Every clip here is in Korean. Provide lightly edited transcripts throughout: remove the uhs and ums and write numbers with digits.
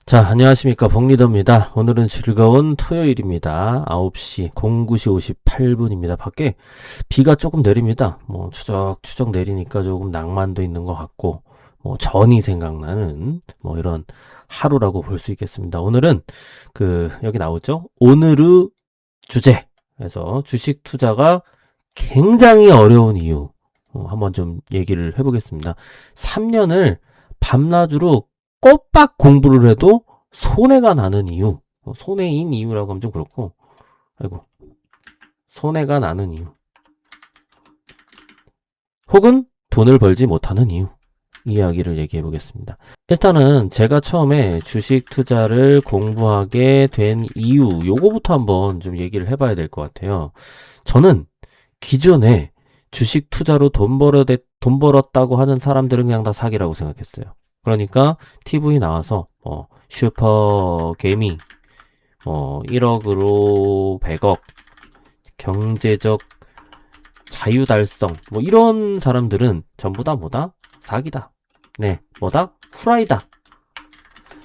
자, 안녕하십니까. 복리더입니다. 오늘은 즐거운 토요일입니다. 9시, 09시 58분입니다. 밖에 비가 조금 내립니다. 추적추적 내리니까 조금 낭만도 있는 것 같고, 전이 생각나는, 이런 하루라고 볼 수 있겠습니다. 오늘은, 여기 나오죠? 오늘의 주제. 그래서 주식 투자가 굉장히 어려운 이유. 한번 좀 얘기를 해보겠습니다. 3년을 밤낮으로 꼬박 공부를 해도 손해가 나는 이유. 손해인 이유라고 하면 좀 그렇고, 손해가 나는 이유. 혹은 돈을 벌지 못하는 이유. 이야기를 얘기해 보겠습니다. 일단은 제가 처음에 주식 투자를 공부하게 된 이유, 요거부터 한번 좀 얘기를 해봐야 될 것 같아요. 저는 기존에 주식 투자로 돈 벌었다고 하는 사람들은 그냥 다 사기라고 생각했어요. 그러니까 TV 나와서 슈퍼개미 1억으로 100억 경제적 자유달성 이런 사람들은 전부 다 뭐다? 사기다. 네, 뭐다? 후라이다.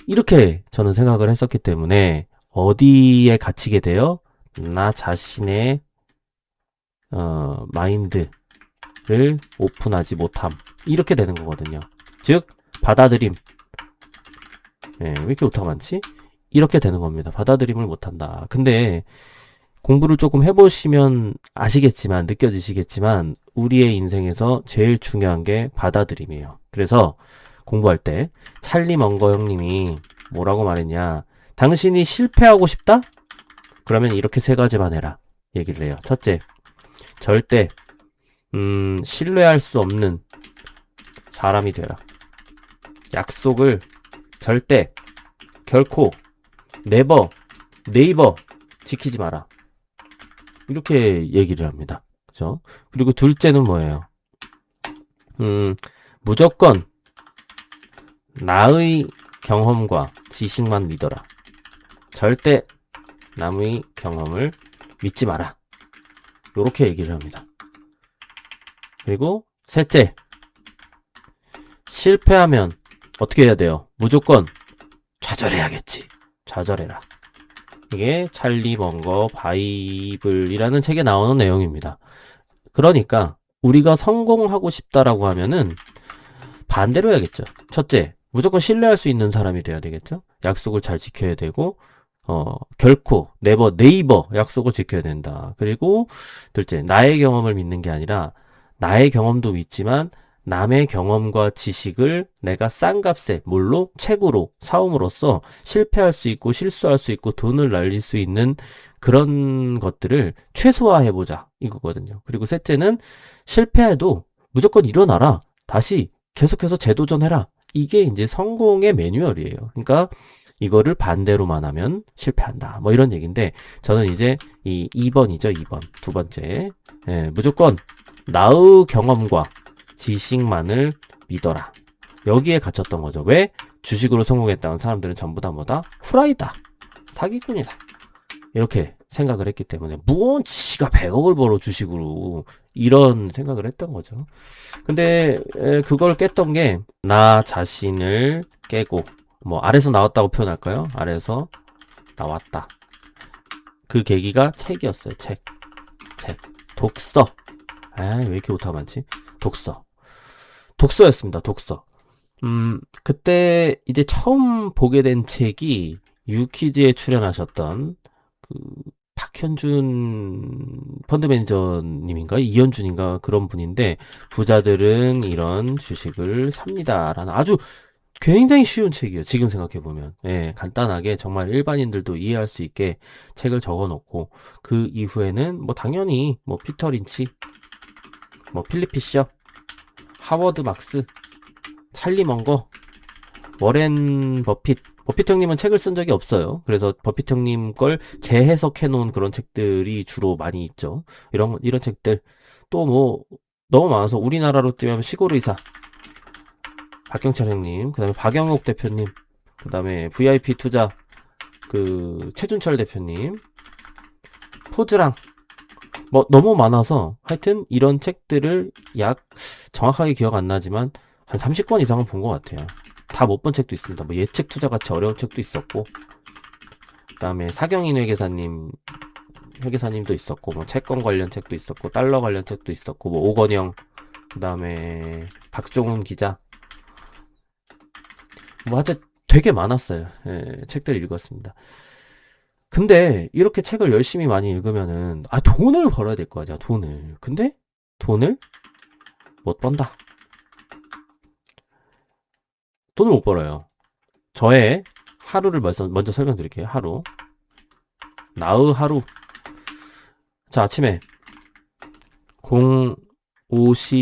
이렇게 저는 생각을 했었기 때문에 어디에 갇히게 돼요? 나 자신의 마인드를 오픈하지 못함. 이렇게 되는 거거든요. 즉 받아들임. 왜 이렇게 오타가 많지? 이렇게 되는 겁니다. 받아들임을 못한다. 근데 공부를 조금 해보시면 아시겠지만, 느껴지시겠지만, 우리의 인생에서 제일 중요한 게 받아들임이에요. 그래서 공부할 때 찰리 먼거 형님이 뭐라고 말했냐? 당신이 실패하고 싶다? 그러면 이렇게 세 가지만 해라. 얘기를 해요. 첫째, 절대 신뢰할 수 없는 사람이 되라. 약속을 절대, 결코, 네이버 지키지 마라. 이렇게 얘기를 합니다. 그죠? 그리고 둘째는 뭐예요? 무조건 나의 경험과 지식만 믿어라. 절대 남의 경험을 믿지 마라. 요렇게 얘기를 합니다. 그리고 셋째, 실패하면 어떻게 해야 돼요? 무조건 좌절해야겠지. 좌절해라. 이게 찰리 먼거 바이블이라는 책에 나오는 내용입니다. 그러니까 우리가 성공하고 싶다라고 하면은 반대로 해야겠죠. 첫째, 무조건 신뢰할 수 있는 사람이 돼야 되겠죠. 약속을 잘 지켜야 되고 결코 네이버 약속을 지켜야 된다. 그리고 둘째, 나의 경험을 믿는 게 아니라 나의 경험도 믿지만 남의 경험과 지식을 내가 싼 값에 물로 책으로 사옴으로써 실패할 수 있고 실수할 수 있고 돈을 날릴 수 있는 그런 것들을 최소화해보자 이거거든요. 그리고 셋째는 실패해도 무조건 일어나라. 다시 계속해서 재도전해라. 이게 이제 성공의 매뉴얼이에요. 그러니까 이거를 반대로만 하면 실패한다. 이런 얘기인데 저는 이제 이 2번이죠. 2번. 두 번째. 무조건 나의 경험과 지식만을 믿어라. 여기에 갇혔던 거죠. 왜? 주식으로 성공했다는 사람들은 전부 다 뭐다? 후라이다. 사기꾼이다. 이렇게 생각을 했기 때문에 뭔 지가 100억을 벌어 주식으로 이런 생각을 했던 거죠. 근데 그걸 깼던 게 나 자신을 깨고 아래서 나왔다고 표현할까요? 아래서 나왔다. 그 계기가 책이었어요. 책. 독서. 왜 이렇게 오타가 많지? 독서였습니다. 독서. 그때 이제 처음 보게 된 책이 유퀴즈에 출연하셨던 박현준 펀드 매니저님인가 이현준인가 그런 분인데 부자들은 이런 주식을 삽니다라는 아주 굉장히 쉬운 책이에요. 지금 생각해보면. 간단하게 정말 일반인들도 이해할 수 있게 책을 적어놓고 그 이후에는 당연히 피터 린치 필립 피셔 하워드 막스, 찰리 먼거, 워렌 버핏 형님은 책을 쓴 적이 없어요. 그래서 버핏 형님 걸 재해석해 놓은 그런 책들이 주로 많이 있죠. 이런 책들. 또 너무 많아서 우리나라로 뛰면 시골의사, 박경철 형님, 그 다음에 박영옥 대표님, 그 다음에 VIP 투자, 최준철 대표님, 포즈랑, 너무 많아서 하여튼 이런 책들을 정확하게 기억 안 나지만 한 30권 이상은 본 것 같아요. 다 못 본 책도 있습니다. 뭐 예측 투자 같이 어려운 책도 있었고, 그다음에 사경인 회계사님도 있었고, 뭐 채권 관련 책도 있었고, 달러 관련 책도 있었고, 뭐 오건영, 그다음에 박종훈 기자, 뭐 하여튼 되게 많았어요. 예, 책들 읽었습니다. 근데 이렇게 책을 열심히 많이 읽으면은 돈을 벌어야 될 거 아니야, 돈을. 근데 돈을 못 번다. 돈을 못 벌어요. 저의 하루를 먼저 설명드릴게요. 하루. 나의 하루. 자, 아침에 05시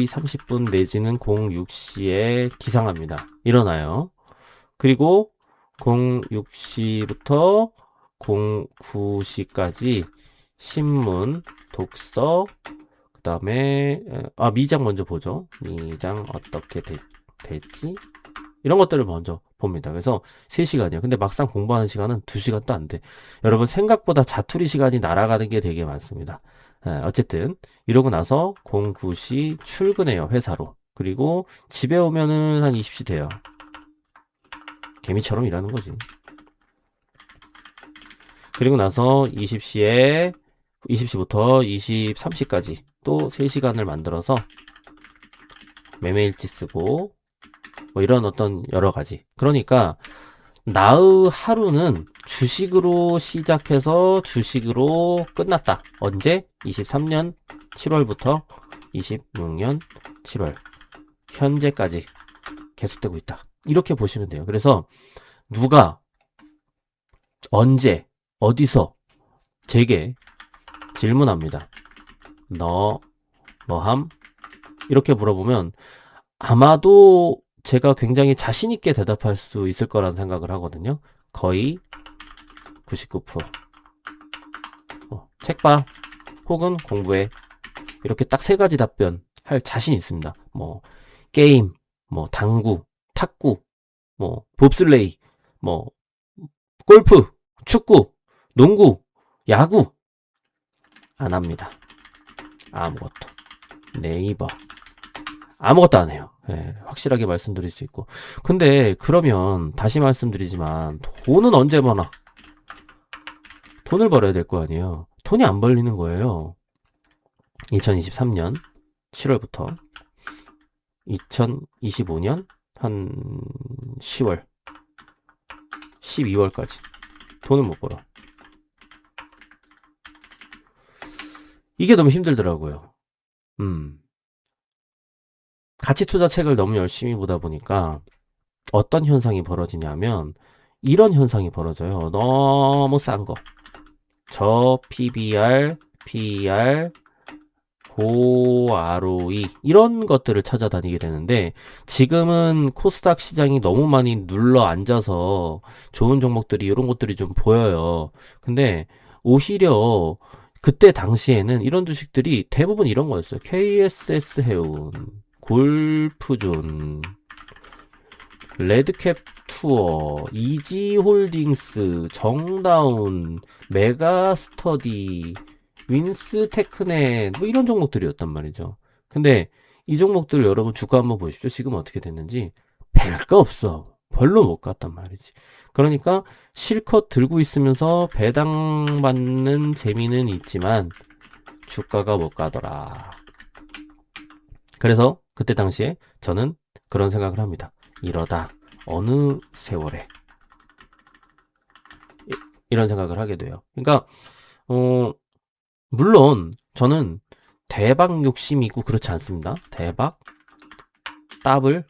30분 내지는 06시에 기상합니다. 일어나요. 그리고 06시부터 09시까지 신문, 독서, 그 다음에 미장 먼저 보죠. 미장 어떻게 됐지? 이런 것들을 먼저 봅니다. 그래서 3시간이요. 근데 막상 공부하는 시간은 2시간도 안 돼. 여러분 생각보다 자투리 시간이 날아가는 게 되게 많습니다. 어쨌든 이러고 나서 09시 출근해요. 회사로. 그리고 집에 오면은 한 20시 돼요. 개미처럼 일하는 거지. 그리고 나서 20시부터 23시까지 또 3시간을 만들어서 매매일지 쓰고 뭐 이런 어떤 여러 가지. 그러니까 나의 하루는 주식으로 시작해서 주식으로 끝났다. 언제? 23년 7월부터 26년 7월 현재까지 계속되고 있다. 이렇게 보시면 돼요. 그래서 누가 언제 어디서 제게 질문합니다. 너 뭐함? 이렇게 물어보면 아마도 제가 굉장히 자신 있게 대답할 수 있을 거라는 생각을 하거든요. 거의 99%. 책 봐. 혹은 공부해. 이렇게 딱 3가지 답변 할 자신 있습니다. 뭐 게임, 뭐 당구, 탁구, 뭐 봅슬레이, 뭐 골프, 축구, 농구, 야구 안 합니다. 아무것도. 네이버 아무것도 안 해요. 예, 확실하게 말씀드릴 수 있고. 근데 그러면 다시 말씀드리지만 돈은 언제 버나? 돈을 벌어야 될 거 아니에요. 돈이 안 벌리는 거예요. 2023년 7월부터 2025년 한 10월 12월까지 돈을 못 벌어. 이게 너무 힘들더라고요. 가치 투자 책을 너무 열심히 보다 보니까 어떤 현상이 벌어지냐면 이런 현상이 벌어져요. 너무 싼 거. 저 PBR, PER, 고 ROE 이런 것들을 찾아다니게 되는데 지금은 코스닥 시장이 너무 많이 눌러 앉아서 좋은 종목들이 이런 것들이 좀 보여요. 근데 오히려 그때 당시에는 이런 주식들이 대부분 이런 거였어요. KSS 해운, 골프존, 레드캡 투어, 이지홀딩스, 정다운, 메가스터디, 윈스테크넷 뭐 이런 종목들이었단 말이죠. 근데 이 종목들 여러분 주가 한번 보십시오. 지금 어떻게 됐는지 별거 없어. 별로 못 갔단 말이지. 그러니까 실컷 들고 있으면서 배당 받는 재미는 있지만 주가가 못 가더라. 그래서 그때 당시에 저는 그런 생각을 합니다. 이러다 어느 세월에 이런 생각을 하게 돼요. 그러니까 물론 저는 대박 욕심이고 그렇지 않습니다. 대박, 따블,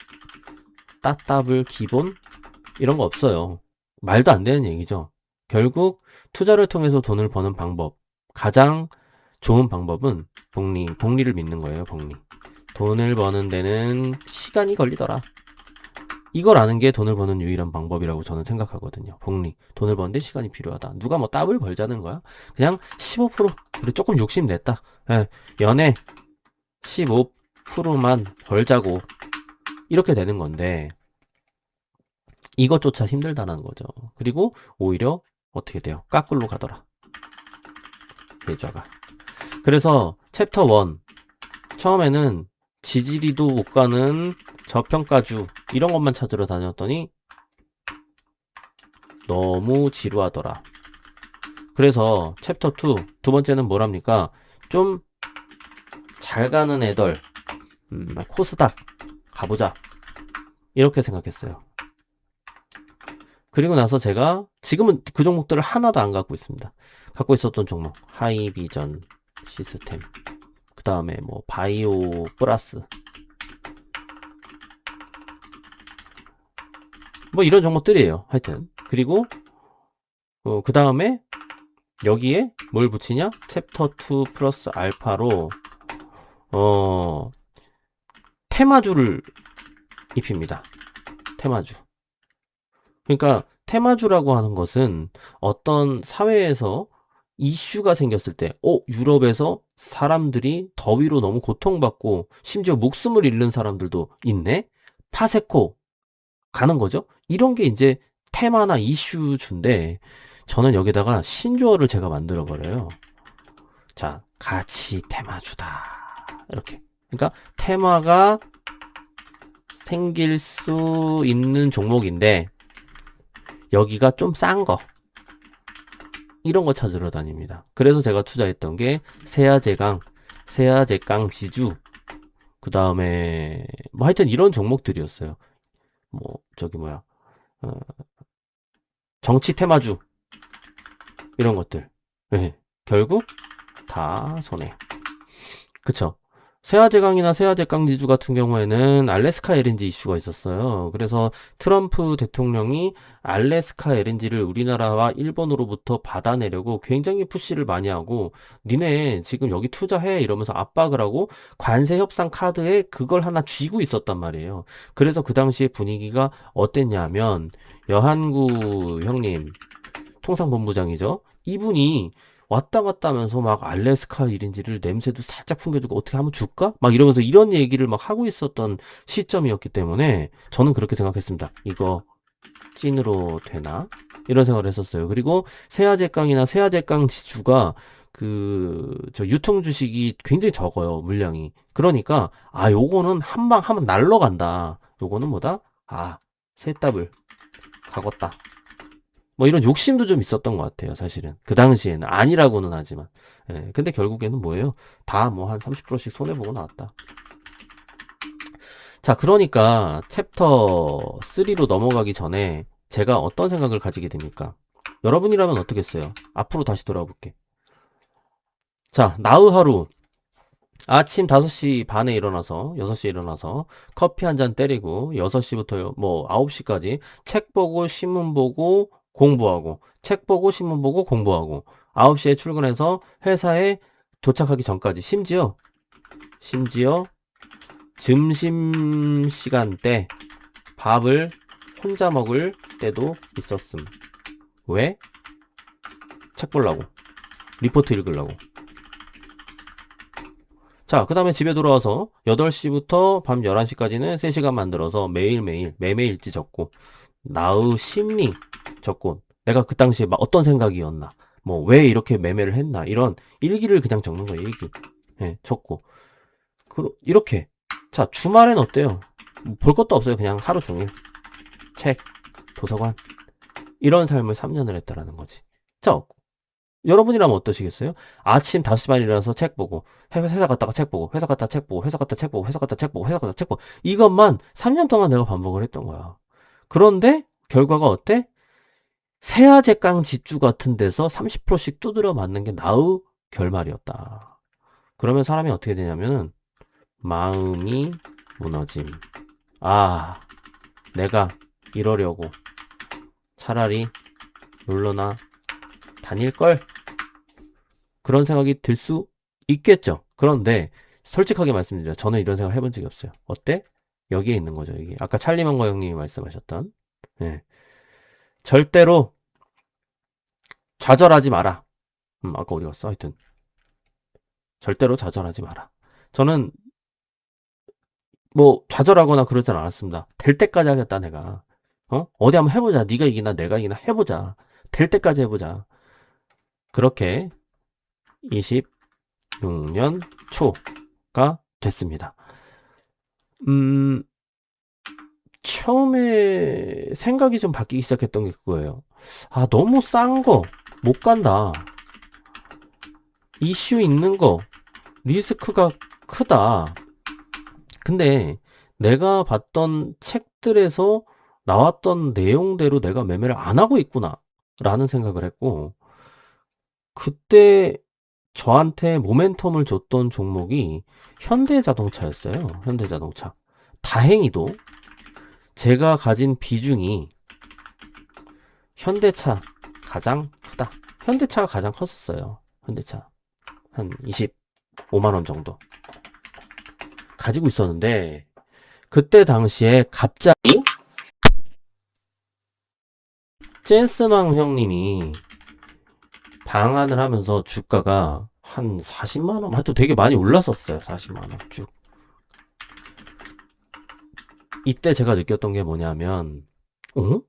따따블, 기본 이런 거 없어요. 말도 안 되는 얘기죠. 결국 투자를 통해서 돈을 버는 방법, 가장 좋은 방법은 복리를 믿는 거예요. 복리. 돈을 버는 데는 시간이 걸리더라. 이걸 아는 게 돈을 버는 유일한 방법이라고 저는 생각하거든요. 복리. 돈을 버는데 시간이 필요하다. 누가 뭐 더블 벌자는 거야? 그냥 15%. 그래 조금 욕심냈다. 예, 연애 15%만 벌자고. 이렇게 되는 건데 이것조차 힘들다는 거죠. 그리고 오히려 어떻게 돼요? 까꿀로 가더라. 계좌가. 그래서 챕터 1 처음에는 지지리도 못 가는 저평가주 이런 것만 찾으러 다녔더니 너무 지루하더라. 그래서 챕터 2, 두 번째는 뭐랍니까? 좀 잘 가는 애들, 코스닥 가보자. 이렇게 생각했어요. 그리고 나서 제가 지금은 그 종목들을 하나도 안 갖고 있습니다. 갖고 있었던 종목 하이비전 시스템, 그 다음에 뭐 바이오 플러스, 뭐 이런 종목들이에요. 하여튼 그리고 그 다음에 여기에 뭘 붙이냐? 챕터 2 플러스 알파로 테마주를 입힙니다. 테마주. 그러니까 테마주라고 하는 것은 어떤 사회에서 이슈가 생겼을 때, 유럽에서 사람들이 더위로 너무 고통받고 심지어 목숨을 잃는 사람들도 있네? 파세코 가는 거죠? 이런 게 이제 테마나 이슈주인데 저는 여기다가 신조어를 제가 만들어 버려요. 자, 가치 테마주다. 이렇게. 그러니까 테마가 생길 수 있는 종목인데 여기가 좀 싼 거. 이런 거 찾으러 다닙니다. 그래서 제가 투자했던 게 세아제강, 세아제강 지주, 그 다음에 뭐 하여튼 이런 종목들이었어요. 뭐 저기 뭐야 정치 테마주 이런 것들. 네, 결국 다 손해. 그쵸? 세아제강이나 세아제강지주 같은 경우에는 알래스카 LNG 이슈가 있었어요. 그래서 트럼프 대통령이 알래스카 LNG를 우리나라와 일본으로부터 받아내려고 굉장히 푸시를 많이 하고 니네 지금 여기 투자해 이러면서 압박을 하고 관세 협상 카드에 그걸 하나 쥐고 있었단 말이에요. 그래서 그 당시에 분위기가 어땠냐면 여한구 형님 통상본부장이죠. 이분이 왔다 갔다 하면서 막 알래스카 1인지를 냄새도 살짝 풍겨주고 어떻게 한번 줄까? 막 이러면서 이런 얘기를 막 하고 있었던 시점이었기 때문에 저는 그렇게 생각했습니다. 이거 찐으로 되나? 이런 생각을 했었어요. 그리고 세아제강이나 세아제강 지주가 저 유통 주식이 굉장히 적어요. 물량이. 그러니까 요거는 한 방 하면 날러간다. 요거는 뭐다? 새답을 가겄다. 뭐 이런 욕심도 좀 있었던 것 같아요, 사실은. 그 당시에는. 아니라고는 하지만. 예, 근데 결국에는 뭐예요? 다 뭐 한 30%씩 손해보고 나왔다. 자, 그러니까 챕터 3로 넘어가기 전에 제가 어떤 생각을 가지게 됩니까? 여러분이라면 어떻겠어요? 앞으로 다시 돌아볼게. 자, 나의 하루. 아침 5시 반에 일어나서, 6시에 일어나서 커피 한 잔 때리고 6시부터 뭐 9시까지 책 보고 신문 보고 공부하고 책 보고 신문 보고 공부하고 9시에 출근해서 회사에 도착하기 전까지 심지어 점심 시간 때 밥을 혼자 먹을 때도 있었음. 왜? 책 보려고. 리포트 읽으려고. 자, 그 다음에 집에 돌아와서 8시부터 밤 11시까지는 3시간 만들어서 매일매일 매매일지 적고 나의 심리 적고 내가 그 당시에 막 어떤 생각이었나 뭐 왜 이렇게 매매를 했나 이런 일기를 그냥 적는 거예요. 일기. 예, 적고 이렇게. 자, 주말엔 어때요? 볼 것도 없어요. 그냥 하루 종일 책, 도서관 이런 삶을 3년을 했다라는 거지. 자, 여러분이라면 어떠시겠어요? 아침 5시 반에 일어나서 책 보고, 회사 갔다가 책 보고, 회사 갔다 책 보고, 회사 갔다 책 보고, 회사 갔다 책 보고, 회사 갔다 책 보고, 이것만 3년 동안 내가 반복을 했던 거야. 그런데, 결과가 어때? 세아제강 지주 같은 데서 30%씩 두드려 맞는 게 나의 결말이었다. 그러면 사람이 어떻게 되냐면은, 마음이 무너짐. 내가 이러려고 차라리 놀러나 다닐걸? 그런 생각이 들 수 있겠죠. 그런데 솔직하게 말씀드려요. 저는 이런 생각 해본 적이 없어요. 어때? 여기에 있는 거죠. 여기. 아까 찰리망거 형님이 말씀하셨던 네. 절대로 좌절하지 마라. 아까 어디 갔어? 하여튼 절대로 좌절하지 마라. 저는 뭐 좌절하거나 그러진 않았습니다. 될 때까지 하겠다 내가. 어디 한번 해보자. 네가 이기나 내가 이기나 해보자. 될 때까지 해보자. 그렇게 26년 초가 됐습니다. 처음에 생각이 좀 바뀌기 시작했던 게 그거예요. 아, 너무 싼 거 못 간다. 이슈 있는 거 리스크가 크다. 근데 내가 봤던 책들에서 나왔던 내용대로 내가 매매를 안 하고 있구나 라는 생각을 했고, 그때 저한테 모멘텀을 줬던 종목이 현대자동차였어요. 현대자동차. 다행히도 제가 가진 비중이 현대차 가장 크다. 현대차가 가장 컸었어요. 현대차. 한 25만 원 정도 가지고 있었는데, 그때 당시에 갑자기 젠슨왕 형님이 방한을 하면서 주가가 한 40만 원, 하여튼 되게 많이 올랐었어요. 40만 원 쭉. 이때 제가 느꼈던 게 뭐냐면, 어?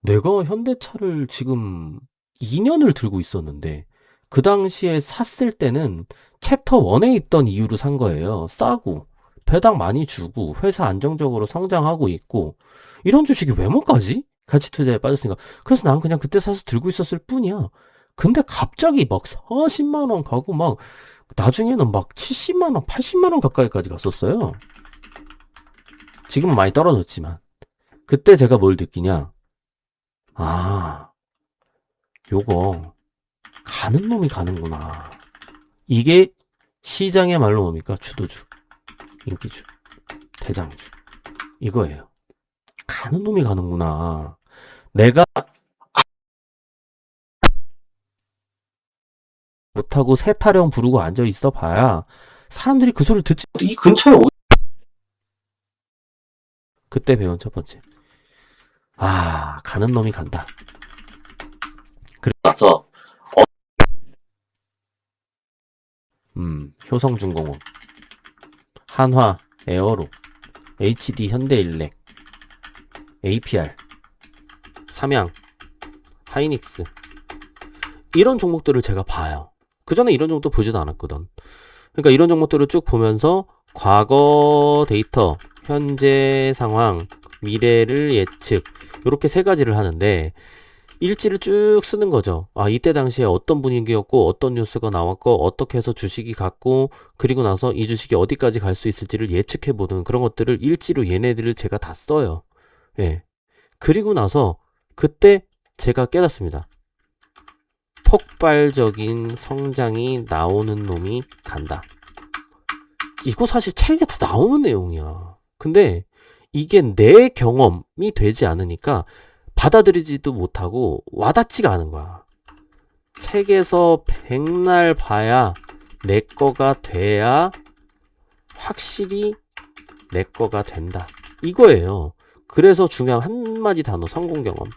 내가 현대차를 지금 2년을 들고 있었는데, 그 당시에 샀을 때는 챕터 1에 있던 이유로 산 거예요. 싸고, 배당 많이 주고, 회사 안정적으로 성장하고 있고, 이런 주식이 왜 못 가지? 가치 투자에 빠졌으니까. 그래서 난 그냥 그때 사서 들고 있었을 뿐이야. 근데 갑자기 막 40만 원 가고 막, 나중에는 막 70만 원, 80만 원 가까이까지 갔었어요. 지금은 많이 떨어졌지만. 그때 제가 뭘 느끼냐? 아, 요거 가는 놈이 가는구나. 이게 시장의 말로 뭡니까? 주도주, 인기주, 대장주. 이거예요. 가는 놈이 가는구나. 내가 못하고 세타령 부르고 앉아 있어 봐야 사람들이 그 소리를 듣지 못해. 이 근처에 그때 배운 첫 번째. 아, 가는 놈이 간다. 그리고 나서 효성중공업, 한화, 에어로, HD 현대일렉, APR, 삼양, 하이닉스, 이런 종목들을 제가 봐요. 그 전에 이런 종목도 보지도 않았거든. 그러니까 이런 종목들을 쭉 보면서 과거 데이터, 현재 상황, 미래를 예측, 이렇게 세 가지를 하는데, 일지를 쭉 쓰는 거죠. 아, 이때 당시에 어떤 분위기였고, 어떤 뉴스가 나왔고, 어떻게 해서 주식이 갔고, 그리고 나서 이 주식이 어디까지 갈 수 있을지를 예측해보는 그런 것들을 일지로 얘네들을 제가 다 써요. 예. 그리고 나서, 그때 제가 깨닫습니다. 폭발적인 성장이 나오는 놈이 간다. 이거 사실 책에 다 나오는 내용이야. 근데 이게 내 경험이 되지 않으니까 받아들이지도 못하고 와닿지가 않은 거야. 책에서 백날 봐야 내 거가 돼야 확실히 내 거가 된다. 이거예요. 그래서 중요한 한마디 단어, 성공 경험.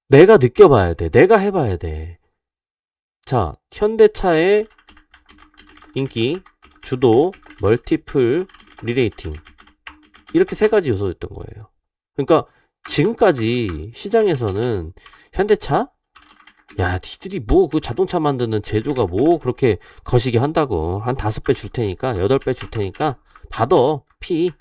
내가 느껴봐야 돼. 내가 해봐야 돼. 자, 현대차의 인기, 주도, 멀티플, 리레이팅. 이렇게 세 가지 요소였던 거예요. 그러니까 지금까지 시장에서는 현대차? 야, 니들이 뭐 그 자동차 만드는 제조가 뭐 그렇게 거시기 한다고. 한 5배 줄 테니까, 8배 줄 테니까 받아. 피.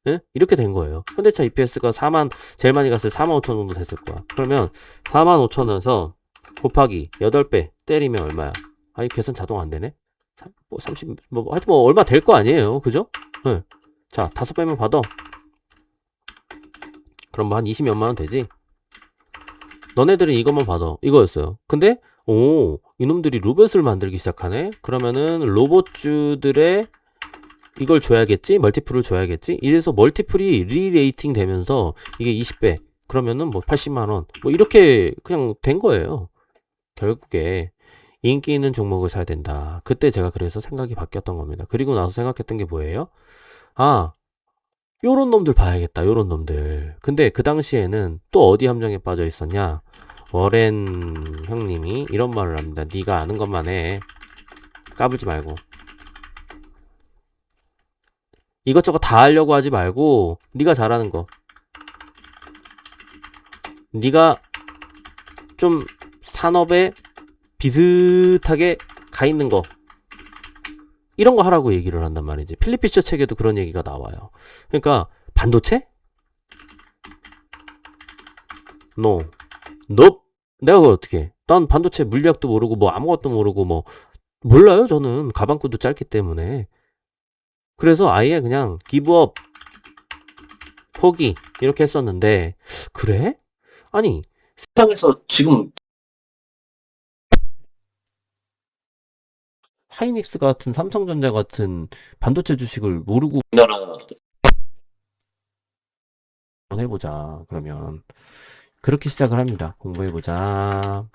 예? 이렇게 된 거예요. 현대차 EPS가 4만, 제일 많이 갔을 때 4만 5천 정도 됐을 거야. 그러면 4만 5천에서 곱하기 8배 때리면 얼마야? 아니, 계산 자동 안 되네? 30, 하여튼 얼마 될 거 아니에요. 그죠? 예. 자, 5배면 받아. 그럼 뭐 한 20몇만 원 되지? 너네들은 이것만 받아. 이거였어요. 근데, 이놈들이 로봇을 만들기 시작하네? 그러면은 로봇주들의 이걸 줘야겠지? 멀티플을 줘야겠지? 이래서 멀티플이 리레이팅 되면서 이게 20배. 그러면은 뭐 80만원. 뭐 이렇게 그냥 된 거예요. 결국에 인기 있는 종목을 사야 된다. 그때 제가 그래서 생각이 바뀌었던 겁니다. 그리고 나서 생각했던 게 뭐예요? 아, 요런 놈들 봐야겠다. 요런 놈들. 근데 그 당시에는 또 어디 함정에 빠져 있었냐? 워렌 형님이 이런 말을 합니다. 네가 아는 것만 해. 까불지 말고. 이것저것 다 하려고 하지 말고 네가 잘하는 거. 네가 좀 산업에 비슷하게 가 있는 거. 이런 거 하라고 얘기를 한단 말이지. 필리피처 책에도 그런 얘기가 나와요. 그러니까 반도체? No. Nope. 내가 그걸 어떻게 해? 난 반도체 물리학도 모르고 뭐 아무것도 모르고 뭐 몰라요. 저는 가방끈도 짧기 때문에. 그래서 아예 그냥 give up, 포기 이렇게 했었는데 그래? 아니 세상에서 지금 하이닉스 같은 삼성전자 같은 반도체 주식을 모르고 우리나라 해보자. 그러면 그렇게 시작을 합니다. 공부해보자.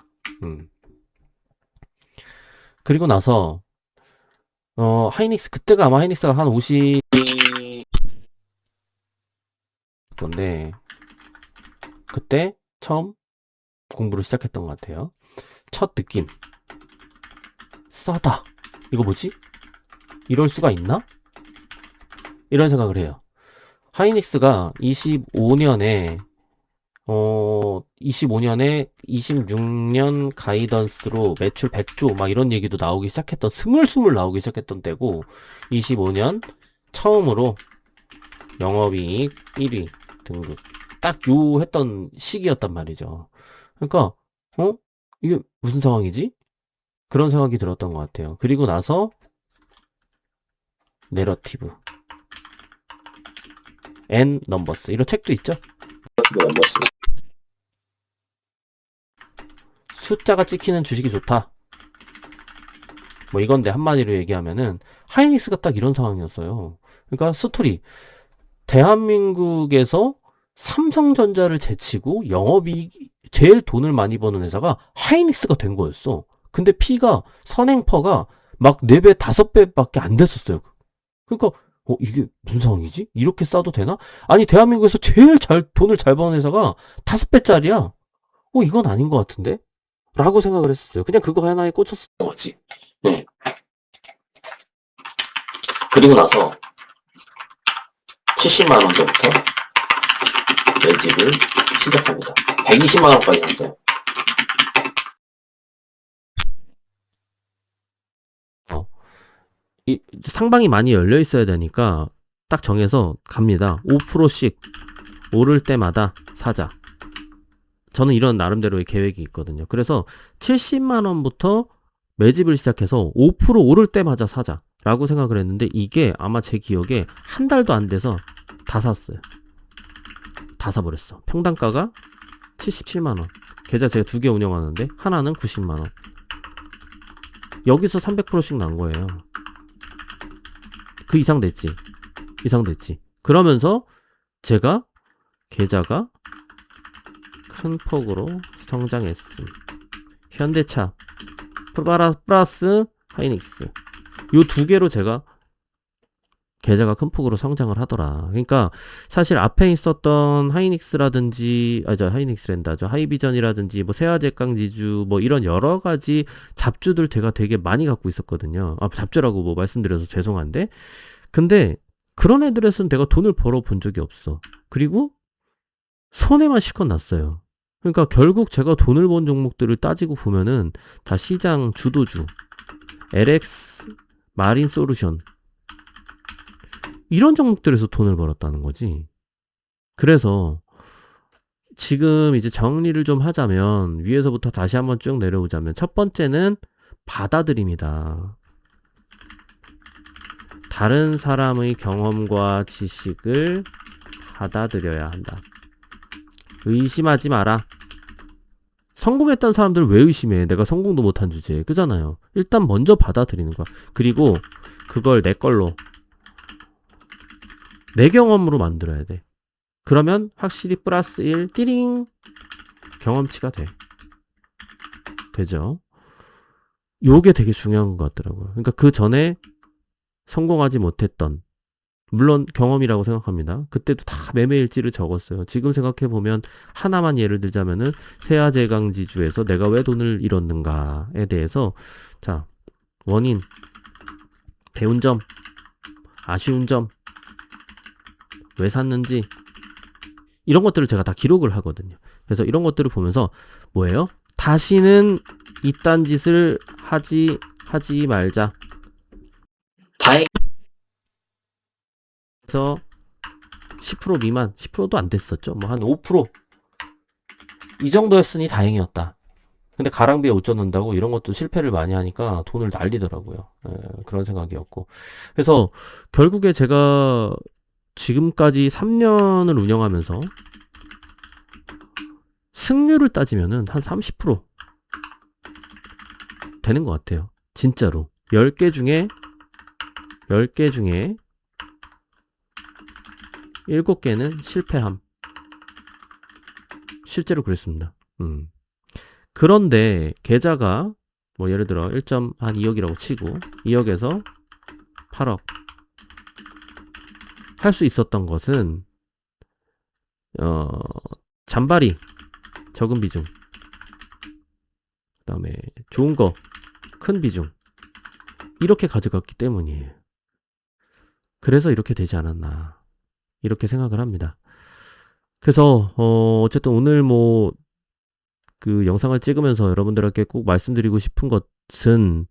그리고 나서 하이닉스 그때가 아마 하이닉스가 한 50 건데 그때 처음 공부를 시작했던 것 같아요. 첫 느낌 싸다. 이거 뭐지? 이럴 수가 있나? 이런 생각을 해요. 하이닉스가 25년에 26년 가이던스로 매출 100조 막 이런 얘기도 나오기 시작했던 스물스물 나오기 시작했던 때고 25년 처음으로 영업이익 1위 등급 딱 요 했던 시기였단 말이죠. 그러니까 이게 무슨 상황이지? 그런 생각이 들었던 것 같아요. 그리고 나서 내러티브 앤 넘버스 이런 책도 있죠. 넘버스 숫자가 찍히는 주식이 좋다. 뭐 이건데 한마디로 얘기하면은 하이닉스가 딱 이런 상황이었어요. 그러니까 스토리 대한민국에서 삼성전자를 제치고 영업이익 제일 돈을 많이 버는 회사가 하이닉스가 된 거였어. 근데 P가 선행퍼가 막 4배, 5배밖에 안 됐었어요. 그러니까 이게 무슨 상황이지? 이렇게 싸도 되나? 아니 대한민국에서 제일 돈을 잘 버는 회사가 5배짜리야. 이건 아닌 것 같은데? 라고 생각을 했었어요. 그냥 그거 하나에 꽂혔었던 거지. 네. 그리고 나서 70만 원대부터 매집을 시작합니다. 120만 원까지 샀어요. 이 상방이 많이 열려 있어야 되니까 딱 정해서 갑니다. 5%씩 오를 때마다 사자. 저는 이런 나름대로의 계획이 있거든요. 그래서 70만 원부터 매집을 시작해서 5% 오를 때마다 사자 라고 생각을 했는데 이게 아마 제 기억에 한 달도 안 돼서 다 샀어요. 다 사버렸어. 평단가가 77만 원. 계좌 제가 2개 운영하는데 하나는 90만 원. 여기서 300%씩 난 거예요. 그 이상 됐지. 그러면서 제가 계좌가 큰 폭으로 성장했음. 현대차 플러스 하이닉스 요 2개로 제가 계좌가 큰 폭으로 성장을 하더라. 그러니까 사실 앞에 있었던 하이닉스라든지 하이비전이라든지 뭐 세아제깡지주 뭐 이런 여러 가지 잡주들 제가 되게 많이 갖고 있었거든요. 잡주라고 뭐 말씀드려서 죄송한데 근데 그런 애들에서는 내가 돈을 벌어 본 적이 없어. 그리고 손해만 실컷 났어요. 그러니까 결국 제가 돈을 번 종목들을 따지고 보면은 다 시장 주도주, LX, 마린 솔루션 이런 종목들에서 돈을 벌었다는 거지. 그래서 지금 이제 정리를 좀 하자면 위에서부터 다시 한번 쭉 내려오자면 첫 번째는 받아들입니다. 다른 사람의 경험과 지식을 받아들여야 한다. 의심하지 마라. 성공했던 사람들 왜 의심해? 내가 성공도 못한 주제에. 그잖아요. 일단 먼저 받아들이는 거야. 그리고 그걸 내 걸로 내 경험으로 만들어야 돼. 그러면 확실히 플러스 1 띠링 경험치가 되죠. 요게 되게 중요한 것 같더라고요. 그러니까 그 전에 성공하지 못했던 물론 경험이라고 생각합니다. 그때도 다 매매일지를 적었어요. 지금 생각해보면 하나만 예를 들자면은 세아제강지주에서 내가 왜 돈을 잃었는가에 대해서 자 원인, 배운 점, 아쉬운 점, 왜 샀는지 이런 것들을 제가 다 기록을 하거든요. 그래서 이런 것들을 보면서 뭐예요? 다시는 이딴 짓을 하지 말자. 다행해서 10% 미만, 10%도 안 됐었죠. 뭐 한 5% 이 정도였으니 다행이었다. 근데 가랑비에 옷 젖는다고 이런 것도 실패를 많이 하니까 돈을 날리더라고요. 그런 생각이었고. 그래서 결국에 제가 지금까지 3년을 운영하면서 승률을 따지면은 한 30% 되는 것 같아요. 진짜로. 10개 중에 7개는 실패함. 실제로 그랬습니다. 그런데 계좌가 뭐 예를 들어 1.2억이라고 치고 2억에서 8억 할 수 있었던 것은 잔바리 적은 비중, 그 다음에 좋은 거 큰 비중 이렇게 가져갔기 때문이에요. 그래서 이렇게 되지 않았나 이렇게 생각을 합니다. 그래서 어쨌든 오늘 뭐 그 영상을 찍으면서 여러분들에게 꼭 말씀드리고 싶은 것은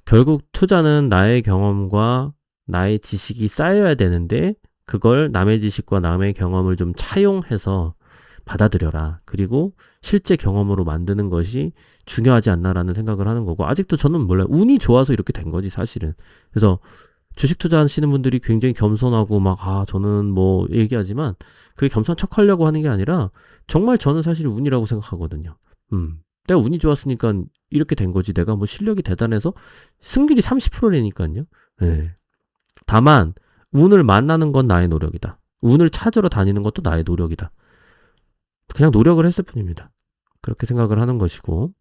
결국 투자는 나의 경험과 나의 지식이 쌓여야 되는데 그걸 남의 지식과 남의 경험을 좀 차용해서 받아들여라. 그리고 실제 경험으로 만드는 것이 중요하지 않나라는 생각을 하는 거고 아직도 저는 몰라요. 운이 좋아서 이렇게 된 거지 사실은. 그래서 주식 투자하시는 분들이 굉장히 겸손하고 막 저는 뭐 얘기하지만 그게 겸손한 척 하려고 하는 게 아니라 정말 저는 사실 운이라고 생각하거든요. 내가 운이 좋았으니까 이렇게 된 거지. 내가 뭐 실력이 대단해서 승률이 30%라니까요. 네. 다만 운을 만나는 건 나의 노력이다. 운을 찾으러 다니는 것도 나의 노력이다. 그냥 노력을 했을 뿐입니다. 그렇게 생각을 하는 것이고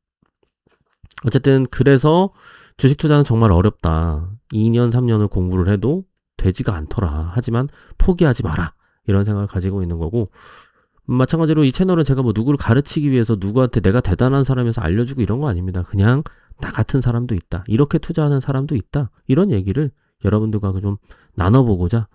어쨌든 그래서 주식 투자는 정말 어렵다. 2년 3년을 공부를 해도 되지가 않더라. 하지만 포기하지 마라. 이런 생각을 가지고 있는 거고 마찬가지로 이 채널은 제가 뭐 누구를 가르치기 위해서 누구한테 내가 대단한 사람이어서 알려주고 이런 거 아닙니다. 그냥 나 같은 사람도 있다. 이렇게 투자하는 사람도 있다. 이런 얘기를 여러분들과 좀 나눠보고자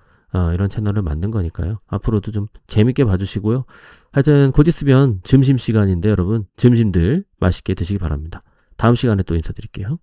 이런 채널을 만든 거니까요. 앞으로도 좀 재밌게 봐주시고요. 하여튼 곧 있으면 점심시간인데 여러분 점심들 맛있게 드시기 바랍니다. 다음 시간에 또 인사드릴게요.